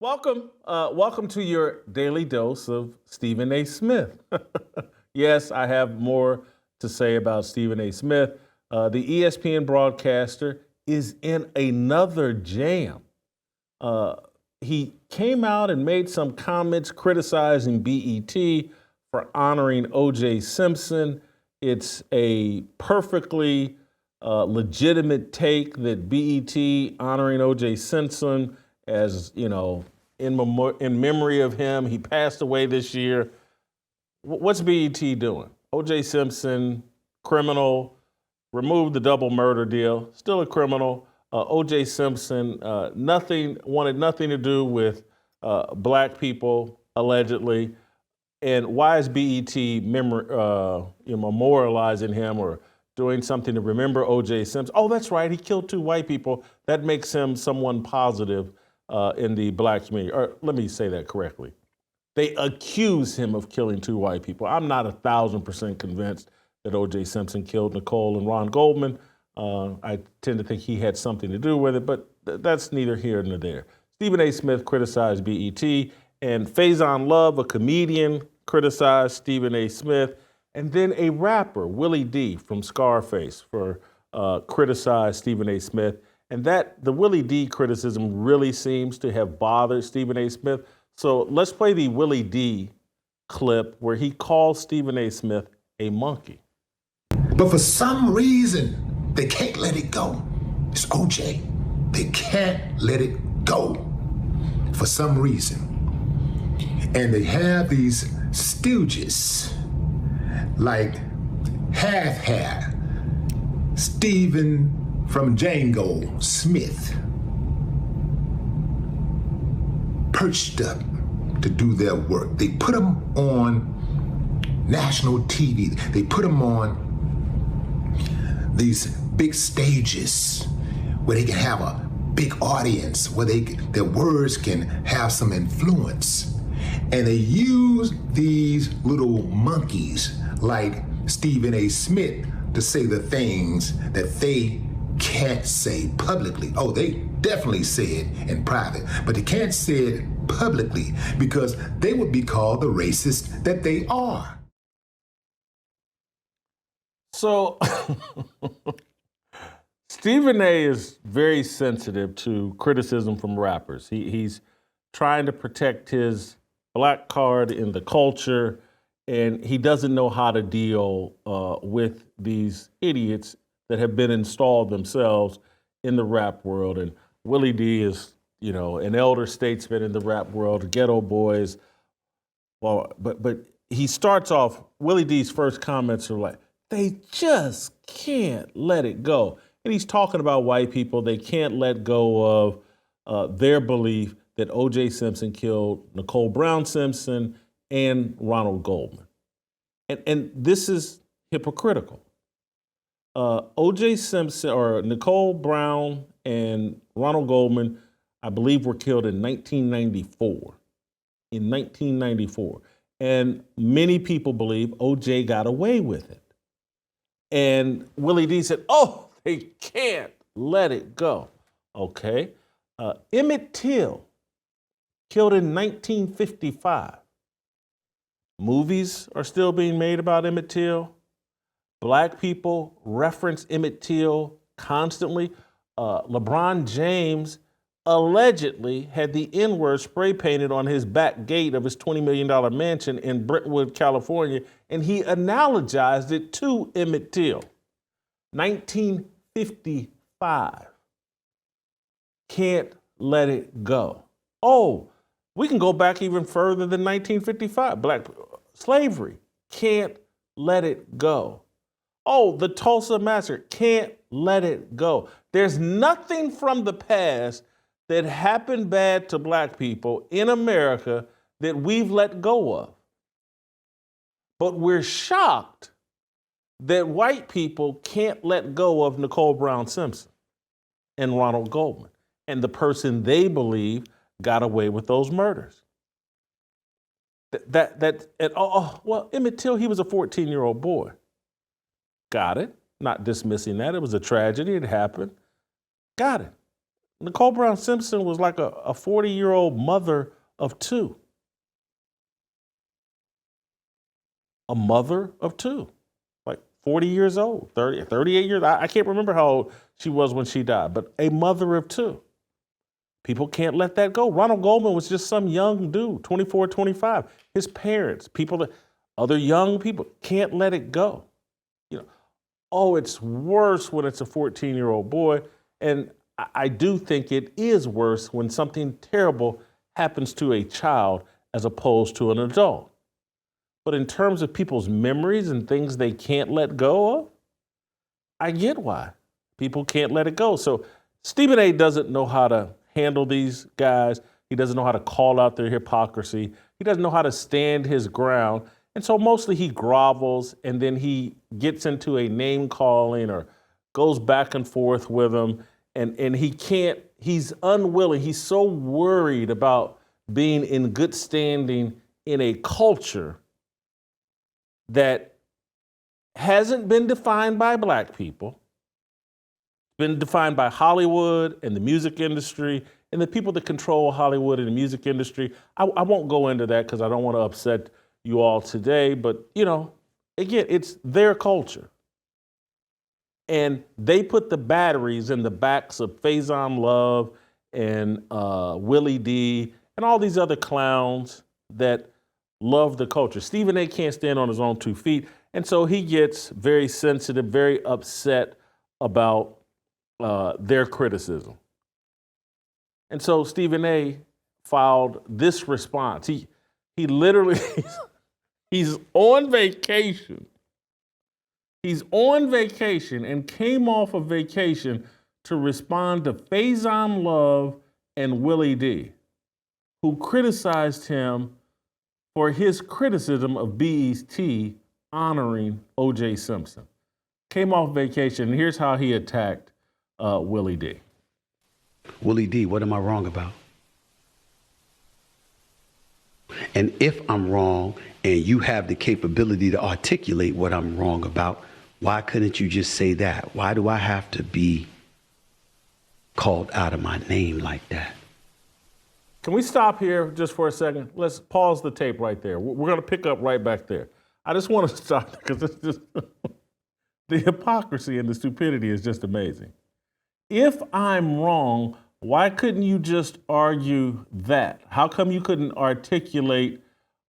Welcome to your daily dose of Stephen A. Smith. Yes, I have more to say about Stephen A. Smith. The ESPN broadcaster is in another jam. Uh, he came out and made some comments criticizing BET for honoring O.J. Simpson. It's a perfectly legitimate take that BET honoring O.J. Simpson as, in memory of him. He passed away this year. What's BET doing? O.J. Simpson, criminal, removed the double murder deal, still a criminal. O.J. Simpson, wanted nothing to do with black people, allegedly. And why is BET memorializing him or doing something to remember O.J. Simpson? Oh, that's right, he killed two white people. That makes him someone positive in the black community. Or let me say that correctly. They accuse him of killing two white people. I'm not 1,000% convinced that O.J. Simpson killed Nicole and Ron Goldman. I tend to think he had something to do with it, but that's neither here nor there. Stephen A. Smith criticized BET, and Faison Love, a comedian, criticized Stephen A. Smith, and then a rapper, Willie D from Scarface, for criticized Stephen A. Smith. And the Willie D criticism really seems to have bothered Stephen A. Smith. So let's play the Willie D clip where he calls Stephen A. Smith a monkey. But for some reason, they can't let it go. It's OJ. They can't let it go for some reason. And they have these stooges like Half Stephen from Django Smith, perched up to do their work. They put them on national TV. They put them on these big stages where they can have a big audience, where their words can have some influence. And they use these little monkeys like Stephen A. Smith to say the things that they can't say publicly. Oh, they definitely say it in private, but they can't say it publicly because they would be called the racist that they are. So Stephen A. is very sensitive to criticism from rappers. He's trying to protect his black card in the culture, and he doesn't know how to deal with these idiots that have been installed themselves in the rap world. And Willie D is, an elder statesman in the rap world, Ghetto Boys. Well, but he starts off, Willie D's first comments are like, they just can't let it go. And he's talking about white people. They can't let go of their belief that O.J. Simpson killed Nicole Brown Simpson and Ronald Goldman. And this is hypocritical. O.J. Simpson, or Nicole Brown and Ronald Goldman, I believe were killed in 1994. In 1994. And many people believe O.J. got away with it. And Willie D said, oh, they can't let it go. Okay. Emmett Till, killed in 1955. Movies are still being made about Emmett Till. Black people reference Emmett Till constantly. LeBron James allegedly had the N-word spray painted on his back gate of his $20 million mansion in Brentwood, California, and he analogized it to Emmett Till. 1955. Can't let it go. Oh, we can go back even further than 1955. Black slavery. Can't let it go. Oh, the Tulsa Massacre. Can't let it go. There's nothing from the past that happened bad to black people in America that we've let go of. But we're shocked that white people can't let go of Nicole Brown Simpson and Ronald Goldman and the person they believe got away with those murders. Well, Emmett Till, he was a 14-year-old boy. Got it. Not dismissing that. It was a tragedy. It happened. Got it. Nicole Brown Simpson was like a 40-year-old mother of two. A mother of two, like 40 years old, 38 years. I can't remember how old she was when she died, but a mother of two. People can't let that go. Ronald Goldman was just some young dude, 24, 25. His parents, other young people can't let it go. Oh, it's worse when it's a 14-year-old boy. And I do think it is worse when something terrible happens to a child as opposed to an adult. But in terms of people's memories and things they can't let go of, I get why people can't let it go. So Stephen A. doesn't know how to handle these guys. He doesn't know how to call out their hypocrisy. He doesn't know how to stand his ground. And so mostly he grovels and then he gets into a name calling or goes back and forth with them. And he's unwilling. He's so worried about being in good standing in a culture that hasn't been defined by black people, been defined by Hollywood and the music industry and the people that control Hollywood and the music industry. I won't go into that because I don't want to upset you all today, but again, it's their culture. And they put the batteries in the backs of Faison Love and Willie D and all these other clowns that love the culture. Stephen A. can't stand on his own 2 feet, and so he gets very sensitive, very upset about their criticism. And so Stephen A. filed this response. He literally, he's on vacation. He's on vacation and came off of vacation to respond to Faison Love and Willie D, who criticized him for his criticism of BET honoring O.J. Simpson. Came off vacation, and here's how he attacked Willie D. Willie D, what am I wrong about? And if I'm wrong and you have the capability to articulate what I'm wrong about, why couldn't you just say that? Why do I have to be called out of my name like that? Can we stop here just for a second? Let's pause the tape right there. We're going to pick up right back there. I just want to stop because it's just the hypocrisy and the stupidity is just amazing. If I'm wrong, why couldn't you just argue that? How come you couldn't articulate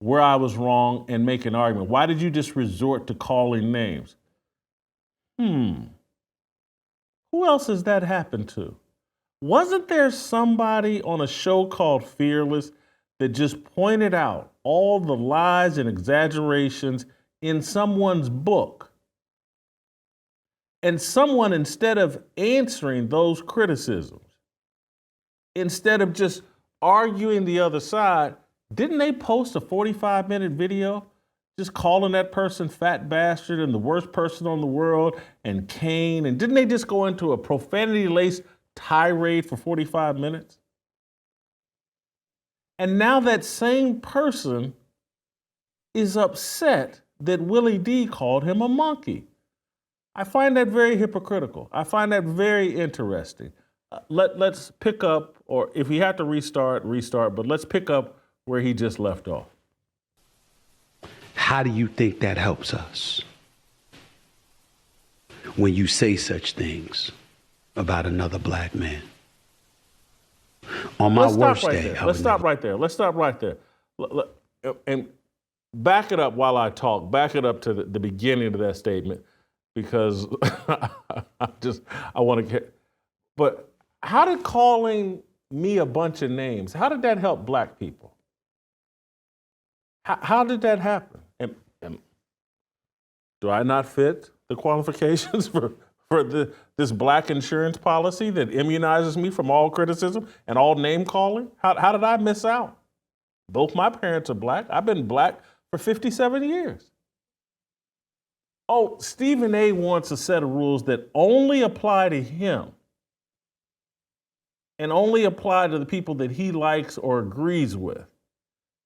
where I was wrong and make an argument? Why did you just resort to calling names? Who else has that happened to? Wasn't there somebody on a show called Fearless that just pointed out all the lies and exaggerations in someone's book? And someone, instead of answering those criticisms, instead of just arguing the other side, didn't they post a 45-minute video just calling that person fat bastard and the worst person on the world and Cain? And didn't they just go into a profanity-laced tirade for 45 minutes? And now that same person is upset that Willie D called him a monkey. I find that very hypocritical. I find that very interesting. Let's pick up, or if we have to restart, but let's pick up where he just left off. How do you think that helps us when you say such things about another black man? On my worst day, Let's stop right there. And back it up while I talk. Back it up to the beginning of that statement, because I want to get. But how did calling me a bunch of names, how did that help black people? How did that happen? And do I not fit the qualifications for this black insurance policy that immunizes me from all criticism and all name calling? How did I miss out? Both my parents are black. I've been black for 57 years. Oh, Stephen A. wants a set of rules that only apply to him and only apply to the people that he likes or agrees with.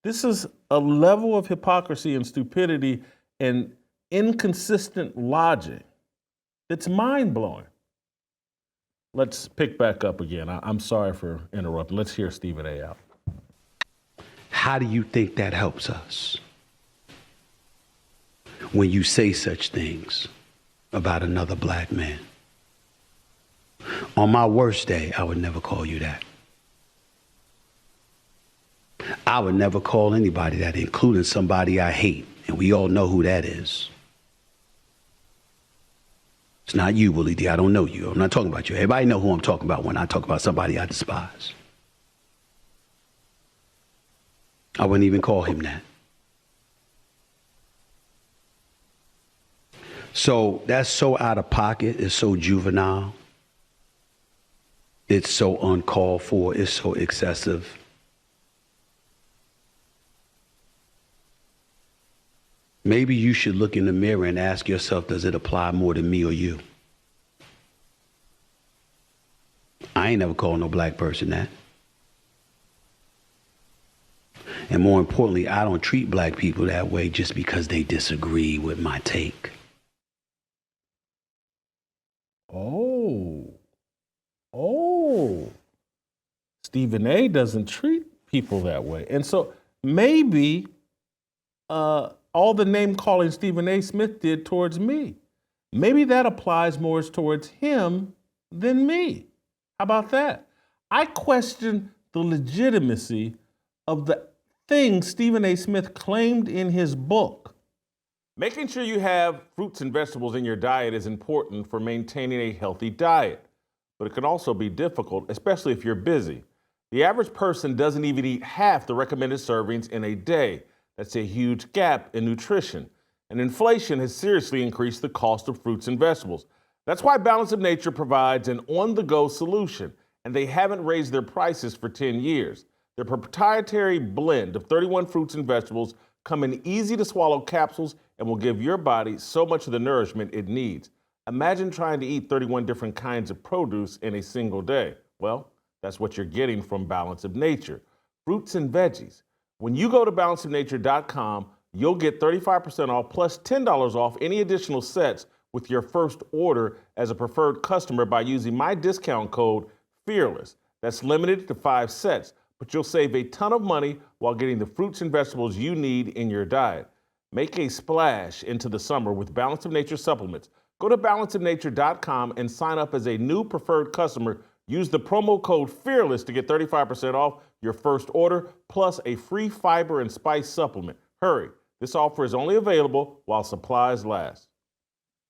This is a level of hypocrisy and stupidity and inconsistent logic that's mind-blowing. let's pick back up again. I'm sorry for interrupting. Let's hear Stephen A. out. How do you think that helps us when you say such things about another black man? On my worst day, I would never call you that. I would never call anybody that, including somebody I hate, and we all know who that is. It's not you, Willie D. I don't know you. I'm not talking about you. Everybody know who I'm talking about when I talk about somebody I despise. I wouldn't even call him that. So that's so out of pocket. It's so juvenile. It's so uncalled for. It's so excessive. Maybe you should look in the mirror and ask yourself, does it apply more to me or you? I ain't never called no black person that. And more importantly, I don't treat black people that way just because they disagree with my take. Stephen A. doesn't treat people that way. And so maybe all the name calling Stephen A. Smith did towards me, maybe that applies more towards him than me. How about that? I question the legitimacy of the things Stephen A. Smith claimed in his book. Making sure you have fruits and vegetables in your diet is important for maintaining a healthy diet, but it can also be difficult, especially if you're busy. The average person doesn't even eat half the recommended servings in a day. That's a huge gap in nutrition. And inflation has seriously increased the cost of fruits and vegetables. That's why Balance of Nature provides an on-the-go solution, and they haven't raised their prices for 10 years. Their proprietary blend of 31 fruits and vegetables come in easy-to-swallow capsules and will give your body so much of the nourishment it needs. Imagine trying to eat 31 different kinds of produce in a single day. Well, that's what you're getting from Balance of Nature. Fruits and veggies. When you go to balanceofnature.com, you'll get 35% off plus $10 off any additional sets with your first order as a preferred customer by using my discount code FEARLESS. That's limited to 5 sets, but you'll save a ton of money while getting the fruits and vegetables you need in your diet. Make a splash into the summer with Balance of Nature supplements. Go to balanceofnature.com and sign up as a new preferred customer. Use the promo code FEARLESS to get 35% off your first order, plus a free fiber and spice supplement. Hurry, this offer is only available while supplies last.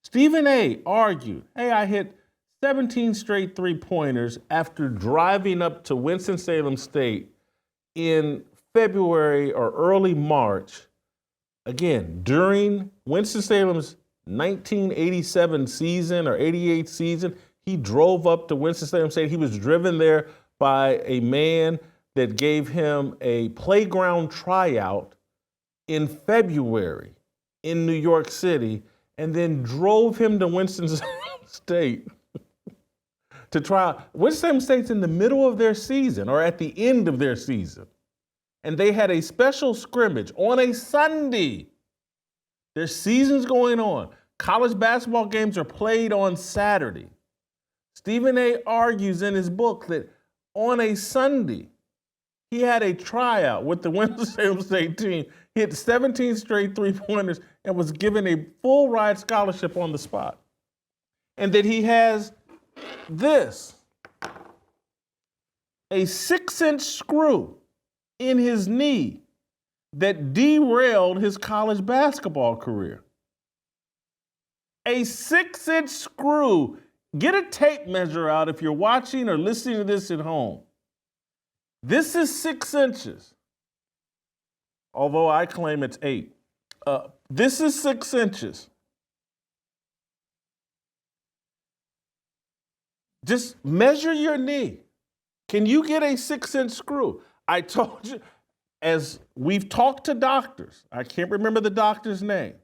Stephen A. argued, hey, I hit 17 straight three-pointers after driving up to Winston-Salem State in February or early March. Again, during Winston-Salem's 1987 season or 88 season, he drove up to Winston-Salem State. He was driven there by a man that gave him a playground tryout in February in New York City and then drove him to Winston-Salem State to try. Winston-Salem State's in the middle of their season or at the end of their season. And they had a special scrimmage on a Sunday. Their season's going on. College basketball games are played on Saturday. Stephen A. argues in his book that on a Sunday, he had a tryout with the Winston-Salem State team, hit 17 straight three-pointers, and was given a full ride scholarship on the spot. And that he has this, a 6-inch screw in his knee that derailed his college basketball career. A 6-inch screw. Get a tape measure out if you're watching or listening to this at home. This is 6 inches, although I claim it's 8. This is 6 inches. Just measure your knee. Can you get a 6-inch screw? I told you, as we've talked to doctors, I can't remember the doctor's name,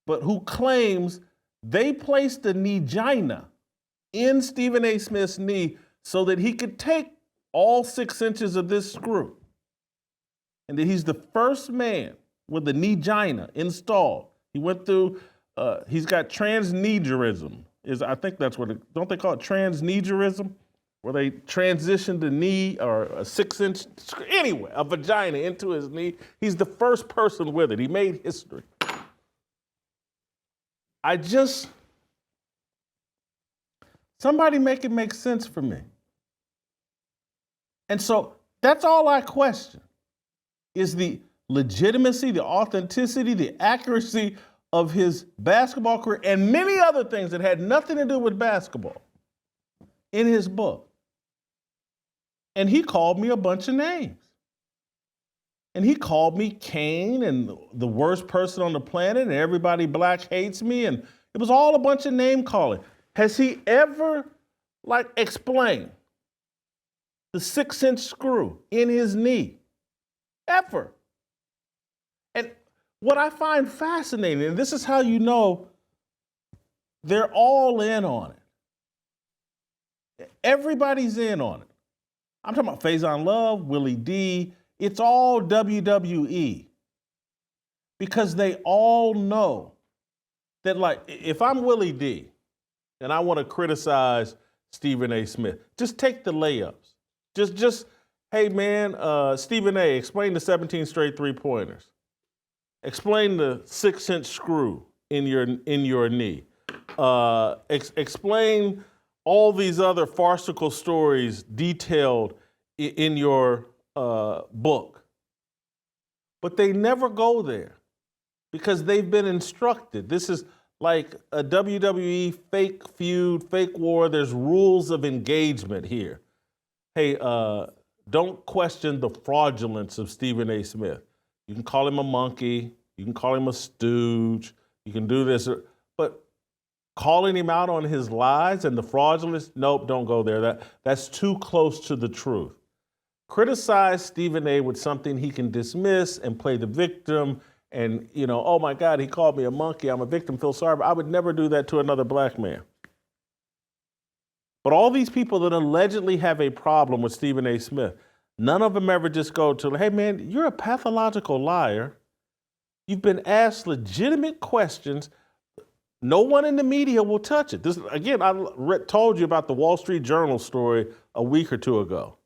but who claims they placed a knee-gina in Stephen A. Smith's knee so that he could take all 6 inches of this screw. And that he's the first man with a knee-gina installed. He went through, he's got transnederism, I think that's what don't they call it transnegerism? Where they transition the knee or a 6-inch, anyway, a vagina into his knee. He's the first person with it. He made history. Somebody make it make sense for me. And so that's all I question is the legitimacy, the authenticity, the accuracy of his basketball career and many other things that had nothing to do with basketball in his book. And he called me a bunch of names. And he called me Cain and the worst person on the planet and everybody black hates me. And it was all a bunch of name calling. Has he ever explained the 6-inch screw in his knee? Ever. And what I find fascinating, and this is how you know they're all in on it. Everybody's in on it. I'm talking about Faison Love, Willie D. It's all WWE. Because they all know that, if I'm Willie D and I want to criticize Stephen A. Smith, just take the layups. Just hey, man, Stephen A., explain the 17 straight three-pointers. Explain the 6-inch screw in your knee. Explain all these other farcical stories detailed in your book. But they never go there because they've been instructed. This is like a WWE fake feud, fake war. There's rules of engagement here. Hey, don't question the fraudulence of Stephen A. Smith. You can call him a monkey. You can call him a stooge. You can do this. But calling him out on his lies and the fraudulence, nope, don't go there. That's too close to the truth. Criticize Stephen A. with something he can dismiss and play the victim and, oh my God, he called me a monkey. I'm a victim, feel sorry. But I would never do that to another black man. But all these people that allegedly have a problem with Stephen A. Smith, none of them ever just go to, hey man, you're a pathological liar. You've been asked legitimate questions. No one in the media will touch it. This, again, I told you about the Wall Street Journal story a week or two ago.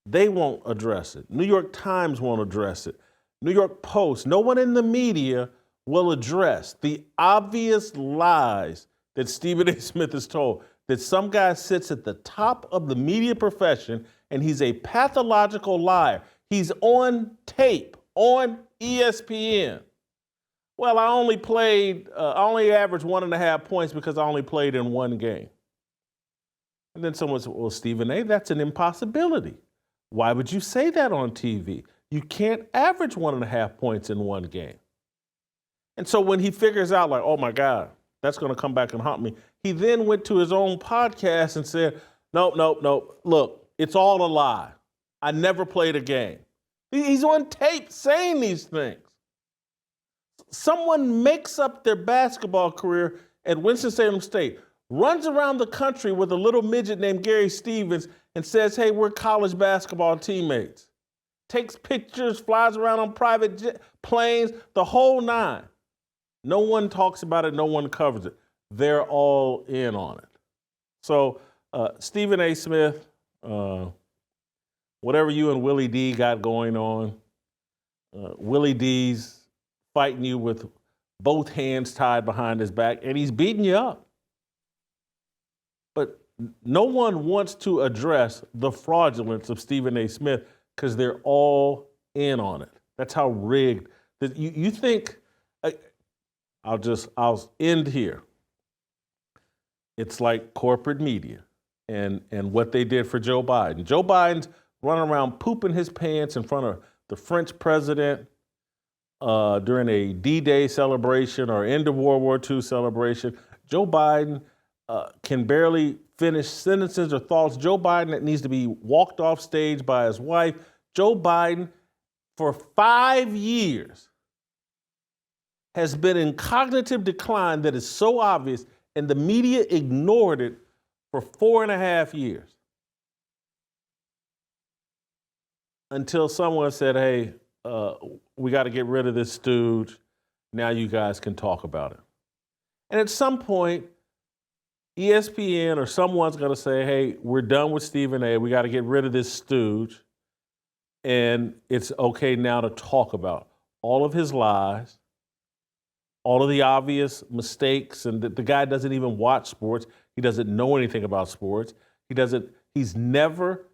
They won't address it. New York Times won't address it. New York Post, no one in the media will address the obvious lies that Stephen A. Smith has told, that some guy sits at the top of the media profession and he's a pathological liar. He's on tape, on ESPN. Well, I only averaged 1.5 points because I only played in one game. And then someone said, well, Stephen A., that's an impossibility. Why would you say that on TV? You can't average 1.5 points in one game. And so when he figures out oh my God, that's going to come back and haunt me, he then went to his own podcast and said, nope. Look, it's all a lie. I never played a game. He's on tape saying these things. Someone makes up their basketball career at Winston-Salem State, runs around the country with a little midget named Gary Stevens and says, hey, we're college basketball teammates. Takes pictures, flies around on private planes, the whole nine. No one talks about it. No one covers it. They're all in on it. So Stephen A. Smith, whatever you and Willie D got going on, Willie D's fighting you with both hands tied behind his back, and he's beating you up. But no one wants to address the fraudulence of Stephen A. Smith because they're all in on it. That's how rigged. You think, I'll end here. It's like corporate media and what they did for Joe Biden. Joe Biden's running around pooping his pants in front of the French president during a D-Day celebration or end of World War II celebration. Joe Biden can barely finish sentences or thoughts. Joe Biden that needs to be walked off stage by his wife. Joe Biden, for 5 years, has been in cognitive decline that is so obvious, and the media ignored it for 4.5 years. Until someone said, hey, we got to get rid of this stooge. Now you guys can talk about it. And at some point, ESPN or someone's going to say, hey, we're done with Stephen A. We got to get rid of this stooge. And it's okay now to talk about all of his lies, all of the obvious mistakes, and the guy doesn't even watch sports. He doesn't know anything about sports. He's never,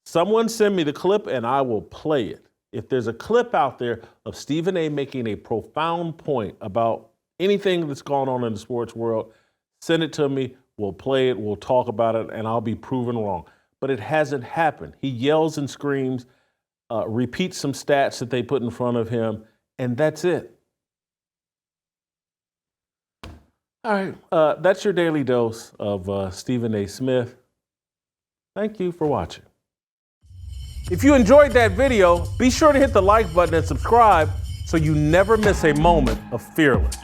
someone send me the clip and I will play it. If there's a clip out there of Stephen A. making a profound point about anything that's going on in the sports world, send it to me. We'll play it. We'll talk about it, and I'll be proven wrong. But it hasn't happened. He yells and screams, repeats some stats that they put in front of him, and that's it. All right, that's your daily dose of Stephen A. Smith. Thank you for watching. If you enjoyed that video, be sure to hit the like button and subscribe so you never miss a moment of Fearless.